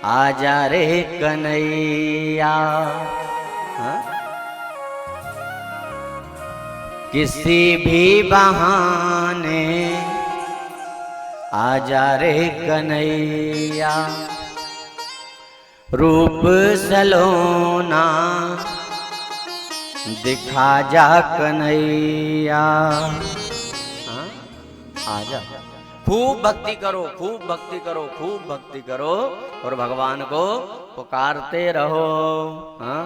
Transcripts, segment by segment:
आजा रे कन्हैया। हाँ? किसी भी बहाने आजा रे कन्हैया, रूप सलोना दिखा जा कन्हैया। हाँ? आजा। खूब भक्ति करो, खूब भक्ति करो, खूब भक्ति करो और भगवान को पुकारते रहो। हाँ?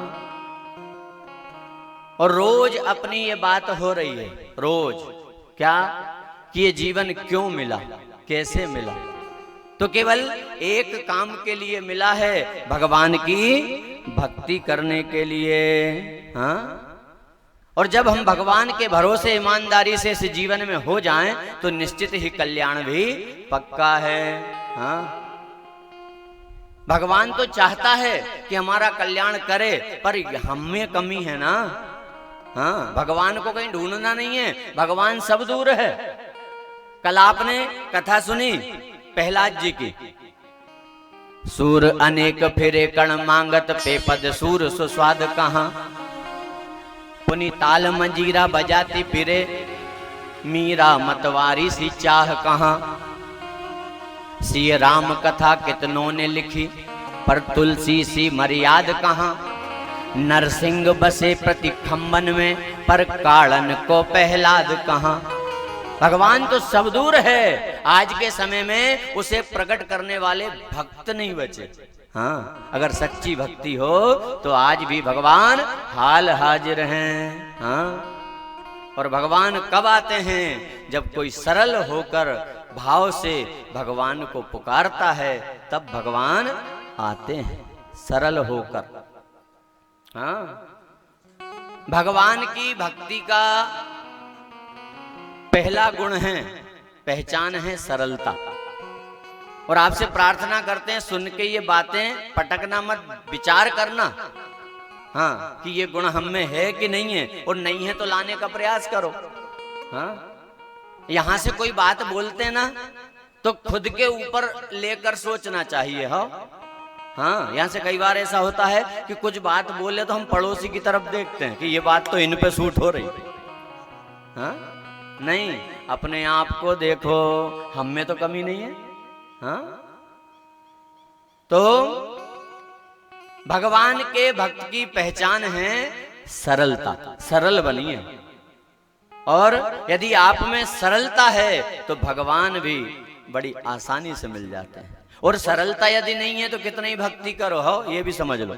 और रोज अपनी ये बात हो रही है, रोज क्या कि ये जीवन क्यों मिला, कैसे मिला, तो केवल एक काम के लिए मिला है, भगवान की भक्ति करने के लिए। हाँ? और जब हम भगवान के भरोसे ईमानदारी से इस जीवन में हो जाएं तो निश्चित ही कल्याण भी पक्का है। हाँ? भगवान तो चाहता है कि हमारा कल्याण करे, पर हम में कमी है ना। हाँ? भगवान को कहीं ढूंढना नहीं है, भगवान सब दूर है। कल आपने कथा सुनी प्रहलाद जी की, सूर अनेक फिरे कण मांगत पे पद सूर सुस्वाद कहाँ, पुनि ताल मंजीरा बजाती फिरे मीरा मतवारी सी चाह कहाँ। सी राम कथा कितनों ने लिखी पर तुलसी सी मर्याद कहाँ। नरसिंह बसे प्रति खम्बन में पर काड़न को प्रहलाद कहाँ। भगवान तो सब दूर है, आज के समय में उसे प्रकट करने वाले भक्त नहीं बचे। हाँ? अगर सच्ची भक्ति हो तो आज भी भगवान हाल हाजिर हैं। हाँ? और भगवान कब आते हैं? जब कोई सरल होकर भाव से भगवान को पुकारता है तब भगवान आते हैं, सरल होकर। हाँ? भगवान की भक्ति का पहला गुण है, पहचान है सरलता। और आपसे प्रार्थना करते हैं सुन के ये बातें पटकना मत, विचार करना। हाँ? कि ये गुण हम में है कि नहीं है, और नहीं है तो लाने का प्रयास करो। हाँ? यहां से कोई बात बोलते ना तो खुद के ऊपर लेकर सोचना चाहिए। हाँ? यहां से कई बार ऐसा होता है कि कुछ बात बोले तो हम पड़ोसी की तरफ देखते हैं कि ये बात तो इन पे सूट हो रही। हाँ? नहीं, अपने आप को देखो, हम में तो कमी नहीं है। हाँ? तो भगवान के भक्त की पहचान है सरलता, सरल बनिए। और यदि आप में सरलता है तो भगवान भी बड़ी आसानी से मिल जाते हैं। और सरलता यदि नहीं है तो कितना ही भक्ति करो, हो ये भी समझ लो।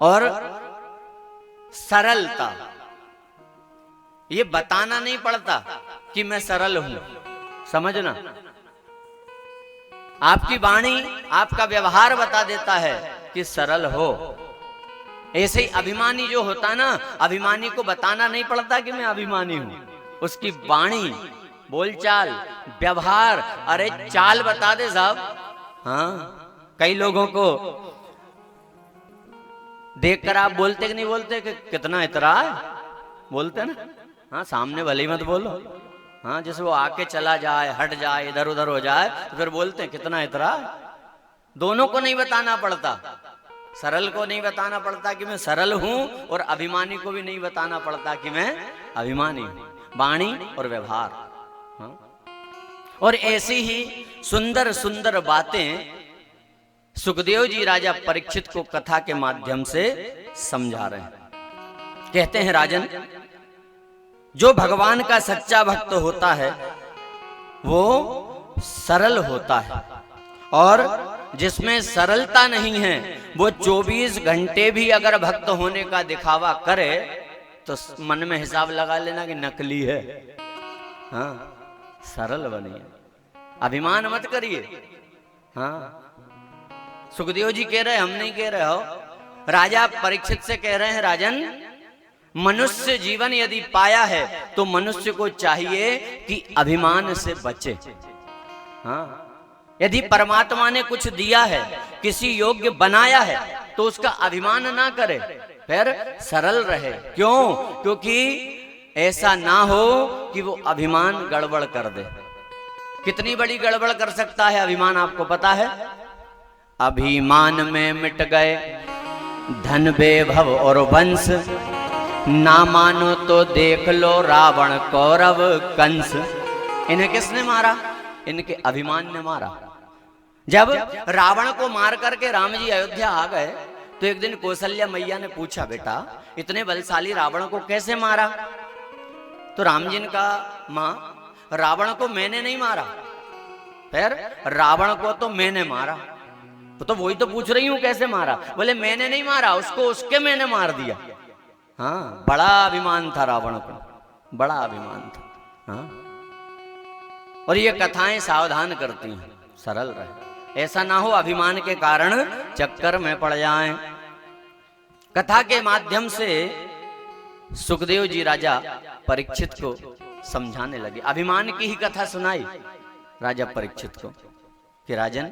और सरलता ये बताना नहीं पड़ता कि मैं सरल हूं, समझना। आपकी वाणी, आपका व्यवहार बता देता है कि सरल हो। ऐसे ही अभिमानी जो होता ना, अभिमानी को बताना नहीं पड़ता कि मैं अभिमानी हूं, उसकी वाणी, बोलचाल, व्यवहार, अरे चाल बता दे साहब। हाँ? कई लोगों को देखकर आप बोलते कि नहीं बोलते कि कितना इतरा है, बोलते ना। हाँ? सामने भले ही मत बोलो। हाँ? जैसे वो आके चला जाए, हट जाए, इधर उधर हो जाए तो फिर बोलते हैं कितना इतरा है। दोनों को नहीं बताना पड़ता, सरल को नहीं बताना पड़ता कि मैं सरल हूं, और अभिमानी को भी नहीं बताना पड़ता कि मैं अभिमानी हूं। वाणी और व्यवहार। हाँ? और ऐसी ही सुंदर सुंदर बातें सुखदेव जी राजा परीक्षित को कथा के माध्यम से समझा रहे हैं। कहते हैं, राजन, जो भगवान का सच्चा भक्त होता है वो सरल होता है, और जिसमें सरलता नहीं है वो 24 घंटे भी अगर भक्त होने का दिखावा करे तो मन में हिसाब लगा लेना कि नकली है। हाँ? सरल बनिए, अभिमान मत करिए। हाँ? सुखदेव जी कह रहे, हम नहीं कह रहे हो। राजा परीक्षित से कह रहे हैं, राजन, मनुष्य जीवन यदि पाया है तो मनुष्य को चाहिए कि अभिमान से बचे। हाँ? यदि परमात्मा ने कुछ दिया है, किसी योग्य बनाया है, तो उसका अभिमान ना करे, फिर सरल रहे। क्यों? क्योंकि ऐसा ना हो कि वो अभिमान गड़बड़ कर दे। कितनी बड़ी गड़बड़ कर सकता है अभिमान, आपको पता है? अभिमान में मिट गए धन वैभव और वंश, ना मानो तो देख लो रावण कौरव कंस। इन्हें किसने मारा? इनके अभिमान ने मारा। जब रावण को मार करके राम जी अयोध्या आ गए तो एक दिन कौशल्या मैया ने पूछा, बेटा इतने बलशाली रावण को कैसे मारा? तो राम जी ने कहा, मां रावण को मैंने नहीं मारा, फिर रावण को तो मैंने मारा। तो वही तो पूछ रही हूं कैसे मारा? बोले मैंने नहीं मारा उसको, उसके मैंने मार दिया। हाँ, बड़ा अभिमान था रावण को, बड़ा अभिमान था। हाँ? और ये कथाएं सावधान करती हैं, सरल रहे, ऐसा ना हो अभिमान के कारण चक्कर में पड़ जाएं। कथा के माध्यम से सुखदेव जी राजा परीक्षित को समझाने लगे। अभिमान की ही कथा सुनाई राजा परीक्षित को कि राजन,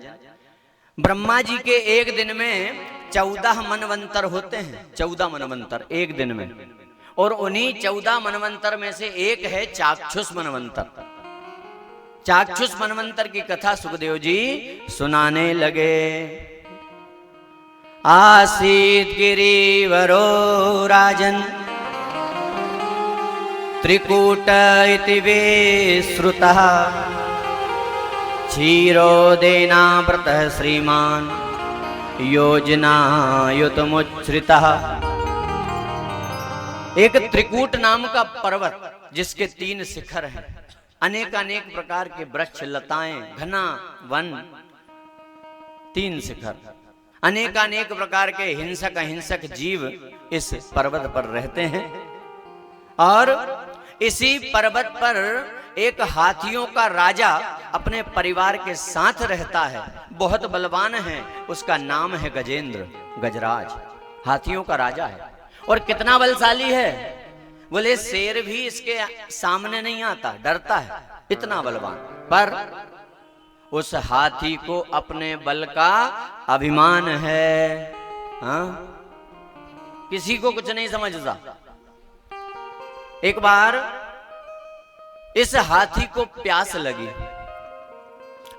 ब्रह्मा जी के एक दिन में 14 मनवंतर होते हैं, 14 मनवंतर एक दिन में, और उन्हीं 14 मनवंतर में से एक है चाक्षुष मनवंतर। चाक्षुष मनवंतर की कथा सुखदेव जी सुनाने लगे। आसीत गिरिवरो राजन त्रिकूट इति विश्रुतः, क्षीरोदेनावृतः श्रीमान योजनायुतमुच्छ्रितः। एक त्रिकूट नाम का पर्वत जिसके 3 शिखर हैं, अनेक अनेक प्रकार के वृक्ष लताएं, घना वन, 3 शिखर, अनेक अनेक प्रकार के हिंसक अहिंसक जीव इस पर्वत पर रहते हैं। और इसी पर्वत पर एक हाथियों का राजा अपने परिवार के साथ रहता है, बहुत बलवान है, उसका नाम है गजेंद्र, गजराज, हाथियों का राजा है। और कितना बलशाली है, बोले शेर भी इसके सामने नहीं आता, डरता है, इतना बलवान। पर उस हाथी को अपने बल का अभिमान है। हाँ? किसी को कुछ नहीं समझता। एक बार इस हाथी को प्यास लगी,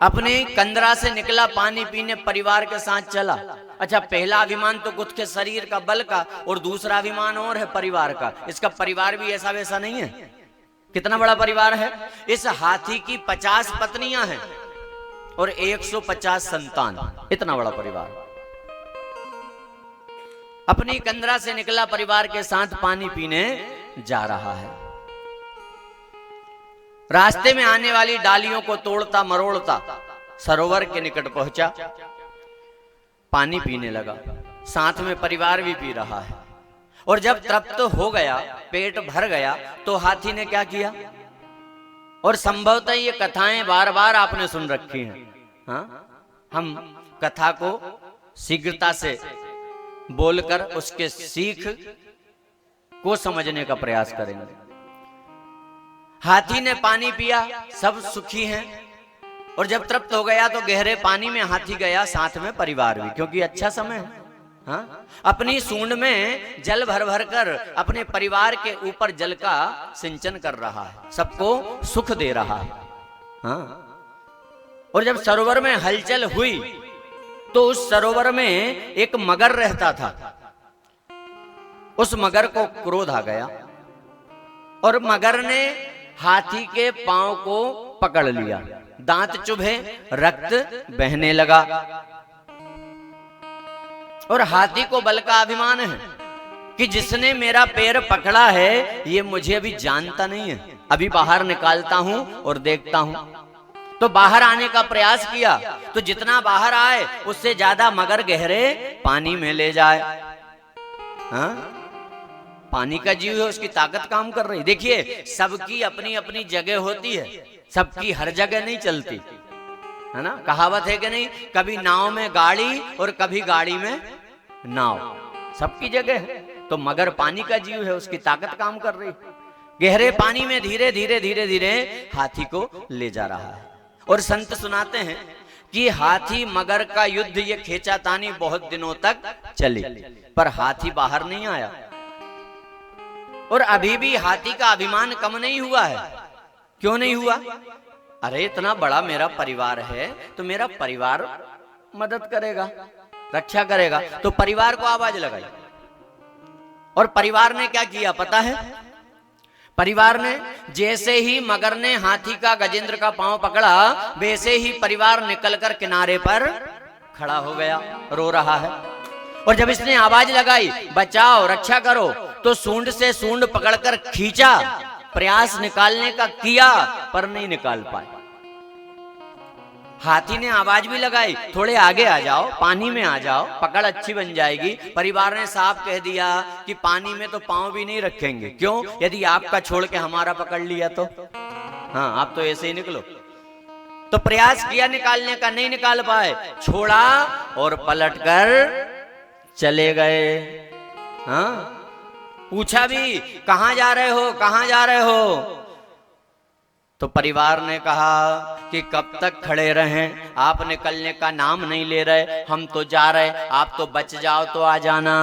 अपने कंदरा से निकला पानी पीने, परिवार के साथ चला। अच्छा, पहला अभिमान तो खुद के शरीर का बल का, और दूसरा अभिमान और है परिवार का। इसका परिवार भी ऐसा वैसा नहीं है। कितना बड़ा परिवार है? इस हाथी की 50 पत्नियां हैं और 150 संतान, इतना बड़ा परिवार। अपनी कंदरा से निकला, परिवार के साथ पानी पीने जा रहा है। रास्ते में आने वाली डालियों को तोड़ता मरोड़ता सरोवर के निकट पहुंचा, पानी पीने लगा, साथ में परिवार भी पी रहा है। और जब तृप्त हो गया, पेट भर गया, तो हाथी ने क्या किया? और संभवतः ये कथाएं बार बार आपने सुन रखी हैं। हाँ? हम कथा को शीघ्रता से बोलकर उसके सीख को समझने का प्रयास करेंगे। हाथी ने पानी पिया, सब सुखी हैं, और जब तृप्त हो गया तो गहरे पानी में हाथी गया, साथ में परिवार भी, क्योंकि अच्छा समय है। हाँ? अपनी सूंड में जल भर भर कर अपने परिवार के ऊपर जल का सिंचन कर रहा है, सबको सुख दे रहा है। हाँ? और जब सरोवर में हलचल हुई तो उस सरोवर में एक मगर रहता था। उस मगर को क्रोध आ गया और मगर ने हाथी के पांव को पकड़ लिया, दांत चुभे, रक्त बहने लगा। और हाथी को बल का अभिमान है कि जिसने मेरा पैर पकड़ा है ये मुझे अभी जानता नहीं है, अभी बाहर निकालता हूं और देखता हूं। तो बाहर आने का प्रयास किया, तो जितना बाहर आए उससे ज्यादा मगर गहरे पानी में ले जाए। हाँ? पानी का जीव है, उसकी ताकत काम कर रही। देखिए, सबकी अपनी अपनी जगह होती है, सबकी हर जगह नहीं चलती, है ना? कहावत है कि नहीं, कभी नाव में गाड़ी और कभी गाड़ी में नाव, सबकी जगह है। तो मगर पानी का जीव है, उसकी ताकत काम कर रही। गहरे पानी में धीरे धीरे धीरे धीरे हाथी को ले जा रहा है। और संत सुनाते हैं कि हाथी मगर का युद्ध, ये खींचातानी बहुत दिनों तक चली, पर हाथी बाहर नहीं आया। और अभी भी हाथी का अभिमान कम नहीं हुआ है। क्यों नहीं हुआ? अरे इतना बड़ा मेरा परिवार है तो मेरा परिवार मदद करेगा, रक्षा करेगा। तो परिवार को आवाज लगाई और परिवार ने क्या किया पता है? परिवार ने जैसे ही मगर ने हाथी का गजेंद्र का पांव पकड़ा, वैसे ही परिवार निकलकर किनारे पर खड़ा हो गया, रो रहा है। और जब इसने आवाज लगाई बचाओ रक्षा करो, तो सूंड से सूंड पकड़कर खींचा, प्रयास निकालने का किया पर नहीं निकाल पाए। हाथी ने आवाज भी लगाई थोड़े आगे आ जाओ, पानी में आ जाओ, पकड़ अच्छी बन जाएगी। परिवार ने साफ कह दिया कि पानी में तो पांव भी नहीं रखेंगे। क्यों? यदि आपका छोड़ के हमारा पकड़ लिया तो? हाँ, आप तो ऐसे ही निकलो। तो प्रयास किया निकालने का, नहीं निकाल पाए, छोड़ा और पलटकर चले गए। हाँ, पूछा भी कहां जा रहे हो, कहां जा रहे हो? तो परिवार ने कहा कि कब तक खड़े रहें, आप निकलने का नाम नहीं ले रहे, हम तो जा रहे, आप तो बच जाओ तो आ जाना।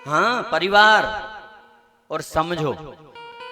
हाँ परिवार, और समझो